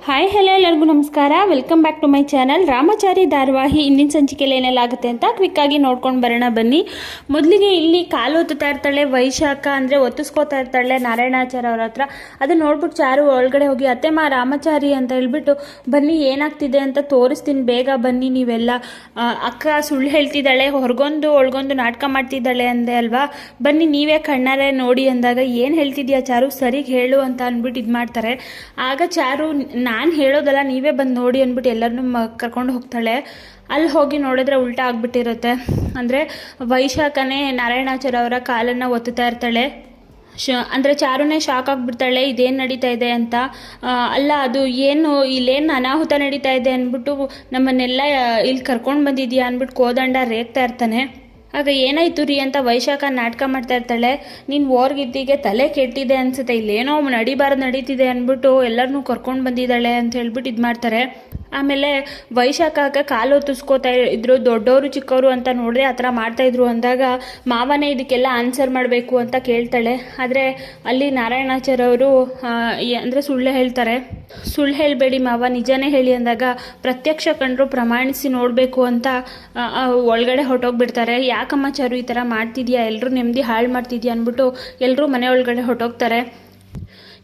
Hi hello ಎಲ್ಲರಿಗೂ ನಮಸ್ಕಾರ. Welcome back to my channel. Ramachari ಧಾರಾವಾಹಿ ಇಂದಿನ ಸಂಚಿಕೆಯಲ್ಲಿ ಏನೆಲ್ಲಾಗುತ್ತೆ ಅಂತ ಕ್ವಿಕ್ಕಾಗಿ ನೋಡ್ಕೊಂಡು ಬರೋಣ ಬನ್ನಿ. ಮೊದಲಿಗೆ ಇಲ್ಲಿ ಕಾಲು ಒತ್ತುತ್ತಾ ಇರ್ತಾಳೆ ವೈಶಾಖ, ಅಂದರೆ ಒತ್ತಿಸ್ಕೋತಾ ಇರ್ತಾಳೆ ನಾರಾಯಣಾಚಾರ್ಯ ಅವ್ರ ಹತ್ರ. ಅದನ್ನ ನೋಡ್ಬಿಟ್ಟು ಚಾರು ಒಳಗಡೆ ಹೋಗಿ ಅತ್ತೆಮ್ಮ ರಾಮಚಾರಿ ಅಂತ ಹೇಳ್ಬಿಟ್ಟು ಬನ್ನಿ ಏನಾಗ್ತಿದೆ ಅಂತ ತೋರಿಸ್ತೀನಿ, ಬೇಗ ಬನ್ನಿ ನೀವೆಲ್ಲ. ಅಕ್ಕ ಸುಳ್ಳು ಹೇಳ್ತಿದ್ದಾಳೆ, ಹೊರಗೊಂದು ಒಳಗೊಂದು ನಾಟಕ ಮಾಡ್ತಿದ್ದಾಳೆ ಅಂದೆ ಅಲ್ವಾ, ಬನ್ನಿ ನೀವೇ ಕಣ್ಣಾರೆ ನೋಡಿ ಅಂದಾಗ ಏನು ಹೇಳ್ತಿದ್ಯಾ ಚಾರು, ಸರಿಗೆ ಹೇಳು ಅಂತ ಅಂದ್ಬಿಟ್ಟು ಇದು ಮಾಡ್ತಾರೆ. ಆಗ ಚಾರು ನಾನು ಹೇಳೋದಲ್ಲ ನೀವೇ ಬಂದು ನೋಡಿ ಅಂದ್ಬಿಟ್ಟು ಎಲ್ಲರನ್ನೂ ಕರ್ಕೊಂಡು ಹೋಗ್ತಾಳೆ. ಅಲ್ಲಿ ಹೋಗಿ ನೋಡಿದ್ರೆ ಉಲ್ಟಾ ಆಗಿಬಿಟ್ಟಿರುತ್ತೆ. ಅಂದರೆ ವೈಶಾಖನೇ ನಾರಾಯಣಾಚಾರ್ಯ ಅವರ ಕಾಲನ್ನು ಒತ್ತುತ್ತಾ ಇರ್ತಾಳೆ. ಅಂದರೆ ಚಾರುನೇ ಶಾಕ್ ಆಗಿಬಿಡ್ತಾಳೆ, ಇದೇನು ನಡೀತಾ ಇದೆ ಅಂತ. ಅಲ್ಲ ಅದು ಏನು ಇಲ್ಲೇನು ಅನಾಹುತ ನಡೀತಾ ಇದೆ ಅಂದ್ಬಿಟ್ಟು ನಮ್ಮನ್ನೆಲ್ಲ ಇಲ್ಲಿ ಕರ್ಕೊಂಡು ಬಂದಿದ್ಯಾ ಅಂದ್ಬಿಟ್ಟು ಕೋದಂಡ ರೇಗ್ತಾ ಇರ್ತಾನೆ. ಆಗ ಏನಾಯ್ತು ರೀ ಅಂತ ವೈಶಾಖ ನಾಟಕ ಮಾಡ್ತಾ ಇರ್ತಾಳೆ. ನೀನು ಓರ್ಗಿದ್ದಿಗೆ ತಲೆ ಕೆಟ್ಟಿದೆ ಅನ್ಸುತ್ತೆ, ಇಲ್ಲೇನೋ ನಡೀತಿದೆ ಅಂದ್ಬಿಟ್ಟು ಎಲ್ಲರನ್ನೂ ಕರ್ಕೊಂಡು ಬಂದಿದ್ದಾಳೆ ಅಂತ ಹೇಳ್ಬಿಟ್ಟು ಇದು ಮಾಡ್ತಾರೆ. ಆಮೇಲೆ ವೈಶಾಖ ಕಾಲು ಒತ್ತಿಸ್ಕೋತಾ ಇದ್ರು, ದೊಡ್ಡವರು ಚಿಕ್ಕವರು ಅಂತ ನೋಡಿದೆ ಆ ಥರ ಮಾಡ್ತಾಯಿದ್ರು ಅಂದಾಗ ಮಾವನೇ ಇದಕ್ಕೆಲ್ಲ ಆನ್ಸರ್ ಮಾಡಬೇಕು ಅಂತ ಕೇಳ್ತಾಳೆ. ಆದರೆ ಅಲ್ಲಿ ನಾರಾಯಣಾಚಾರ್ಯ ಅವರು ಅಂದರೆ ಸುಳ್ಳು ಹೇಳ್ತಾರೆ. ಸುಳ್ಳು ಹೇಳಬೇಡಿ ಮಾವ, ನಿಜನೇ ಹೇಳಿ ಅಂದಾಗ ಪ್ರತ್ಯಕ್ಷ ಕಂಡ್ರು ಪ್ರಮಾಣಿಸಿ ನೋಡಬೇಕು ಅಂತ ಒಳಗಡೆ ಹೊರಟೋಗ್ಬಿಡ್ತಾರೆ. ಯಾಕಮ್ಮ ಚಾರು ಈ ಥರ ಮಾಡ್ತಿದ್ಯಾ, ಎಲ್ಲರೂ ನೆಮ್ಮದಿ ಹಾಳು ಮಾಡ್ತಿದ್ಯಾ ಅಂದ್ಬಿಟ್ಟು ಎಲ್ಲರೂ ಮನೆ ಒಳಗಡೆ ಹೊರಟೋಗ್ತಾರೆ.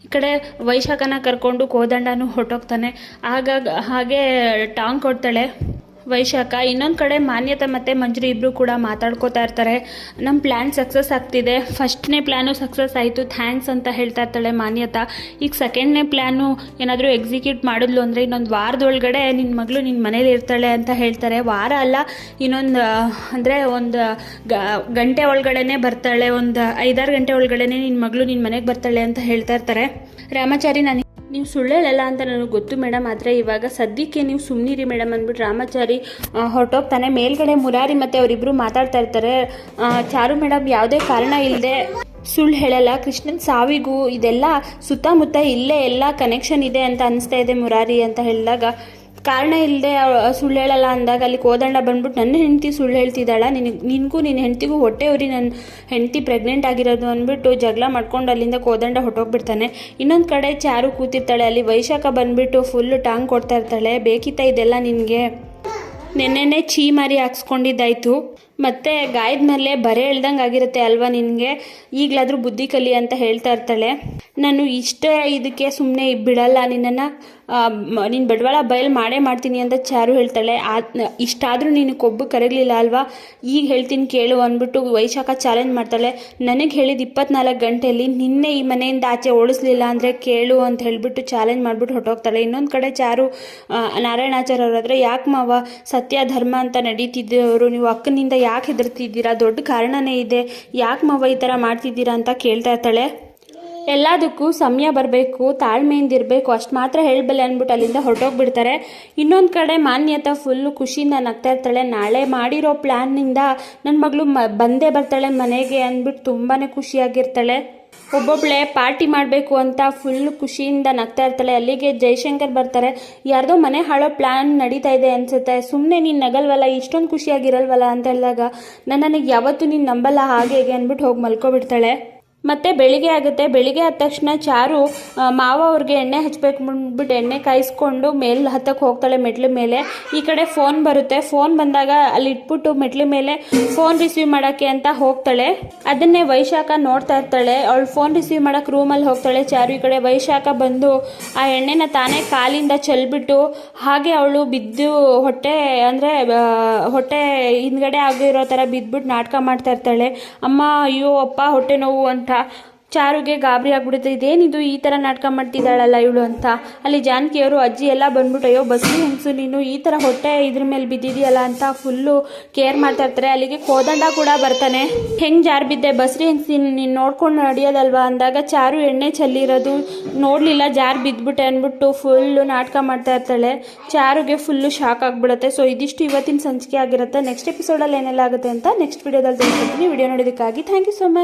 ಈ ಕಡೆ ವೈಶಾಖನ ಕರ್ಕೊಂಡು ಕೋದಂಡನೂ ಹೊರಟೋಗ್ತಾನೆ. ಹಾಗೆ ಟಾಂಗ್ ಕೊಡ್ತಾಳೆ ವೈಶಾಖ. ಇನ್ನೊಂದು ಕಡೆ ಮಾನ್ಯತಾ ಮತ್ತು ಮಂಜರಿ ಇಬ್ಬರು ಕೂಡ ಮಾತಾಡ್ಕೋತಾ ಇರ್ತಾರೆ. ನಮ್ಮ ಪ್ಲ್ಯಾನ್ ಸಕ್ಸಸ್ ಆಗ್ತಿದೆ, ಫಸ್ಟ್ನೇ ಪ್ಲ್ಯಾನು ಸಕ್ಸಸ್ ಆಯಿತು, ಥ್ಯಾಂಕ್ಸ್ ಅಂತ ಹೇಳ್ತಾ ಇರ್ತಾಳೆ ಮಾನ್ಯತಾ. ಈಗ ಸೆಕೆಂಡ್ನೇ ಪ್ಲ್ಯಾನು ಏನಾದರೂ ಎಕ್ಸಿಕ್ಯೂಟ್ ಮಾಡಿದ್ಲು ಅಂದರೆ ಇನ್ನೊಂದು ವಾರದೊಳಗಡೆ ನಿನ್ನ ಮಗಳು ನಿನ್ನ ಮನೇಲಿ ಇರ್ತಾಳೆ ಅಂತ ಹೇಳ್ತಾರೆ. ವಾರ ಅಲ್ಲ, ಇನ್ನೊಂದು ಅಂದರೆ ಒಂದು ಗಂಟೆ ಒಳಗಡೆ ಬರ್ತಾಳೆ, ಒಂದು 5-6 ಗಂಟೆ ಒಳಗಡೆ ನಿನ್ನ ಮಗಳು ನಿನ್ನ ಮನೆಗೆ ಬರ್ತಾಳೆ ಅಂತ ಹೇಳ್ತಾ ಇರ್ತಾರೆ. ರಾಮಚಾರಿ ನೀವು ಸುಳ್ಳು ಹೇಳಲ್ಲ ಅಂತ ನನಗೆ ಗೊತ್ತು ಮೇಡಮ್, ಆದರೆ ಇವಾಗ ಸದ್ಯಕ್ಕೆ ನೀವು ಸುಮ್ಮನಿರಿ ಮೇಡಮ್ ಅಂದ್ಬಿಟ್ಟು ರಾಮಚಾರಿ ಹೊರಟೋಗ್ತಾನೆ. ಮೇಲ್ಗಡೆ ಮುರಾರಿ ಮತ್ತು ಅವರಿಬ್ಬರು ಮಾತಾಡ್ತಾ ಇರ್ತಾರೆ. ಚಾರು ಮೇಡಮ್ ಯಾವುದೇ ಕಾರಣ ಇಲ್ಲದೆ ಸುಳ್ಳು ಹೇಳಲ್ಲ, ಕೃಷ್ಣನ್ ಸಾವಿಗೂ ಇದೆಲ್ಲ ಸುತ್ತಮುತ್ತ ಇಲ್ಲೇ ಎಲ್ಲ ಕನೆಕ್ಷನ್ ಇದೆ ಅಂತ ಅನಿಸ್ತಾ ಇದೆ ಮುರಾರಿ ಅಂತ ಹೇಳಿದಾಗ, ಕಾರಣ ಇಲ್ಲದೆ ಸುಳ್ಳು ಹೇಳಲ್ಲ ಅಂದಾಗ ಅಲ್ಲಿ ಕೋದಂಡ ಬಂದ್ಬಿಟ್ಟು ನನ್ನ ಹೆಂಡತಿ ಸುಳ್ಳು ಹೇಳ್ತಿದ್ದಾಳ, ನಿನಗೂ ನಿನ್ನ ಹೆಂಡತಿಗೂ ಹೊಟ್ಟೆವ್ರಿ, ನನ್ನ ಹೆಂಡತಿ ಪ್ರೆಗ್ನೆಂಟ್ ಆಗಿರೋದು ಅಂದ್ಬಿಟ್ಟು ಜಗಳ ಮಾಡ್ಕೊಂಡು ಅಲ್ಲಿಂದ ಕೋದಂಡ ಹೊಟ್ಟೋಗ್ಬಿಡ್ತಾನೆ. ಇನ್ನೊಂದು ಕಡೆ ಚಾರು ಕೂತಿರ್ತಾಳೆ. ಅಲ್ಲಿ ವೈಶಾಖ ಬಂದ್ಬಿಟ್ಟು ಫುಲ್ಲು ಟಾಂಗ್ ಕೊಡ್ತಾ ಇರ್ತಾಳೆ. ಬೇಕಿತ್ತ ಇದೆಲ್ಲ ನಿನಗೆ, ನೆನ್ನೆನೇ ಚೀ ಮಾರಿ ಹಾಕ್ಸ್ಕೊಂಡಿದ್ದಾಯ್ತು, ಮತ್ತು ಗಾಯದ ಮೇಲೆ ಬರೆ ಹೇಳ್ದಂಗೆ ಆಗಿರುತ್ತೆ ಅಲ್ವಾ ನಿನಗೆ, ಈಗಲಾದರೂ ಬುದ್ಧಿ ಕಲಿ ಅಂತ ಹೇಳ್ತಾ ಇರ್ತಾಳೆ. ನಾನು ಇದಕ್ಕೆ ಸುಮ್ಮನೆ ಬಿಡಲ್ಲ, ನಿನ್ನನ್ನು ನೀನು ಬಂಡವಾಳ ಬಯಲು ಮಾಡೇ ಮಾಡ್ತೀನಿ ಅಂತ ಚಾರು ಹೇಳ್ತಾಳೆ. ಇಷ್ಟಾದರೂ ನೀನು ಕೊಬ್ಬು ಕರಗಲಿಲ್ಲ ಅಲ್ವಾ, ಈಗ ಹೇಳ್ತೀನಿ ಕೇಳು ಅಂದ್ಬಿಟ್ಟು ವೈಶಾಖ ಚಾಲೆಂಜ್ ಮಾಡ್ತಾಳೆ. ನನಗೆ ಹೇಳಿದ 24 ಗಂಟೆಯಲ್ಲಿ ನಿನ್ನೆ ಈ ಮನೆಯಿಂದ ಆಚೆ ಓಡಿಸ್ಲಿಲ್ಲ ಅಂದರೆ ಕೇಳು ಅಂತ ಹೇಳಿಬಿಟ್ಟು ಚಾಲೆಂಜ್ ಮಾಡಿಬಿಟ್ಟು ಹೊರಟೋಗ್ತಾಳೆ. ಇನ್ನೊಂದು ಕಡೆ ಚಾರು ನಾರಾಯಣಾಚಾರ್ಯ ಅವ್ರ ಹತ್ರ, ಯಾಕೆ ಮಾವ ಸತ್ಯ ಧರ್ಮ ಅಂತ ನಡೀತಿದ್ದವರು ನೀವು ಅಕ್ಕನಿಂದ ಯಾಕೆ ಹೆದರ್ತಿದ್ದೀರಾ, ದೊಡ್ಡ ಕಾರಣನೇ ಇದೆ, ಯಾಕೆ ಮಾವ ಈ ಥರ ಮಾಡ್ತಿದ್ದೀರಾ ಅಂತ ಕೇಳ್ತಾ ಇರ್ತಾಳೆ. ಎಲ್ಲದಕ್ಕೂ ಸಮಯ ಬರಬೇಕು, ತಾಳ್ಮೆಯಿಂದಿರಬೇಕು, ಅಷ್ಟು ಮಾತ್ರ ಹೇಳಬಲ್ಲೆ ಅಂದ್ಬಿಟ್ಟು ಅಲ್ಲಿಂದ ಹೊರಟೋಗ್ಬಿಡ್ತಾರೆ. ಇನ್ನೊಂದು ಕಡೆ ಮಾನ್ಯತಾ ಫುಲ್ಲು ಖುಷಿಯಿಂದ ನಗ್ತಾ ಇರ್ತಾಳೆ. ನಾಳೆ ಮಾಡಿರೋ ಪ್ಲ್ಯಾನ್ನಿಂದ ನನ್ನ ಮಗಳು ಬಂದೇ ಬರ್ತಾಳೆ ಮನೆಗೆ ಅಂದ್ಬಿಟ್ಟು ತುಂಬಾ ಖುಷಿಯಾಗಿರ್ತಾಳೆ. ಒಬ್ಬೊಬ್ಬಳೆ ಪಾರ್ಟಿ ಮಾಡಬೇಕು ಅಂತ ಫುಲ್ ಖುಷಿಯಿಂದ ನಗ್ತಾ ಇರ್ತಾಳೆ. ಅಲ್ಲಿಗೆ ಜೈಶಂಕರ್ ಬರ್ತಾರೆ. ಯಾರ್ದೋ ಮನೆ ಹಾಳೋ ಪ್ಲ್ಯಾನ್ ನಡೀತಾ ಇದೆ ಅನಿಸುತ್ತೆ, ಸುಮ್ಮನೆ ನೀನು ನಗಲ್ವಲ್ಲ, ಇಷ್ಟೊಂದು ಖುಷಿಯಾಗಿರಲ್ವಲ್ಲ ಅಂತ ಹೇಳಿದಾಗ ನನಗೆ ಯಾವತ್ತೂ ನೀನು ನಂಬಲ್ಲ ಹಾಗೆ ಹೇಗೆ ಅಂದ್ಬಿಟ್ಟು ಹೋಗಿ ಮಲ್ಕೊಬಿಡ್ತಾಳೆ. ಮತ್ತು ಬೆಳಿಗ್ಗೆ ಆಗುತ್ತೆ. ಬೆಳಿಗ್ಗೆ ಆದ ತಕ್ಷಣ ಚಾರು ಮಾವ ಅವ್ರಿಗೆ ಎಣ್ಣೆ ಹಚ್ಚಬೇಕು ಅಂದ್ಬಿಟ್ಟು ಎಣ್ಣೆ ಕಾಯಿಸ್ಕೊಂಡು ಮೇಲೆ ಹತ್ತಕ್ಕೆ ಹೋಗ್ತಾಳೆ ಮೆಟ್ಲ ಮೇಲೆ. ಈ ಕಡೆ ಫೋನ್ ಬರುತ್ತೆ. ಫೋನ್ ಬಂದಾಗ ಅಲ್ಲಿ ಇಟ್ಬಿಟ್ಟು ಮೆಟ್ಲ ಮೇಲೆ ಫೋನ್ ರಿಸೀವ್ ಮಾಡೋಕ್ಕೆ ಅಂತ ಹೋಗ್ತಾಳೆ. ಅದನ್ನೇ ವೈಶಾಖ ನೋಡ್ತಾ ಇರ್ತಾಳೆ. ಅವಳು ಫೋನ್ ರಿಸೀವ್ ಮಾಡೋಕ್ಕೆ ರೂಮಲ್ಲಿ ಹೋಗ್ತಾಳೆ ಚಾರು. ಈ ಕಡೆ ವೈಶಾಖ ಬಂದು ಆ ಎಣ್ಣೆನ ತಾನೇ ಕಾಲಿಂದ ಚೆಲ್ಬಿಟ್ಟು ಹಾಗೆ ಅವಳು ಬಿದ್ದು ಹೊಟ್ಟೆ ಹಿಂದ್ಗಡೆ ಆಗಿರೋ ಥರ ಬಿದ್ದುಬಿಟ್ಟು ನಾಟಕ ಮಾಡ್ತಾ ಇರ್ತಾಳೆ. ಅಮ್ಮ ಅಯ್ಯೋ ಅಪ್ಪ ಹೊಟ್ಟೆ ನೋವು ಅಂತ. ಚಾರುಗೆ ಗಾಬರಿ ಆಗ್ಬಿಡುತ್ತೆ, ಇದೇನಿದು ಈ ಥರ ನಾಟಕ ಮಾಡ್ತಿದ್ದಾಳಲ್ಲ ಇವಳು ಅಂತ. ಅಲ್ಲಿ ಜಾನಕಿಯವರು ಅಜ್ಜಿ ಎಲ್ಲ ಬಂದ್ಬಿಟ್ಟು, ಅಯ್ಯೋ ಬಸ್ರಿ ಹೆಂಗಸು ನೀನು ಈ ಥರ ಹೊಟ್ಟೆ ಇದ್ರ ಮೇಲೆ ಬಿದ್ದಿದೆಯಲ್ಲ ಅಂತ ಫುಲ್ಲು ಕೇರ್ ಮಾಡ್ತಾ ಇರ್ತಾರೆ. ಅಲ್ಲಿಗೆ ಕೋದಂಡ ಕೂಡ ಬರ್ತಾನೆ. ಹೆಂಗೆ ಜಾರು ಬಿದ್ದೆ ಬಸ್ರಿ ಹೆಂಗಸಿ, ನೀನು ನೋಡ್ಕೊಂಡು ನಡೆಯೋದಲ್ವಾ ಅಂದಾಗ ಚಾರು ಎಣ್ಣೆ ಚೆಲ್ಲಿರೋದು ನೋಡಲಿಲ್ಲ, ಜಾರು ಬಿದ್ದುಬಿಟ್ಟೆ ಅಂದ್ಬಿಟ್ಟು ಫುಲ್ಲು ನಾಟಕ ಮಾಡ್ತಾ ಇರ್ತಾಳೆ. ಚಾರುಗೆ ಫುಲ್ಲು ಶಾಕ್ ಆಗಿಬಿಡುತ್ತೆ. ಸೊ ಇದಿಷ್ಟು ಇವತ್ತಿನ ಸಂಚಿಕೆ ಆಗಿರುತ್ತೆ. ನೆಕ್ಸ್ಟ್ ಎಪಿಸೋಡಲ್ಲಿ ಏನೆಲ್ಲ ಆಗುತ್ತೆ ಅಂತ ನೆಕ್ಸ್ಟ್ ವಿಡಿಯೋದಲ್ಲಿ ತಿಳಿಸ್ಕೊಡ್ತೀನಿ. ವಿಡಿಯೋ ನೋಡೋದಕ್ಕಾಗಿ ಥ್ಯಾಂಕ್ ಯು ಸೊ ಮಚ್.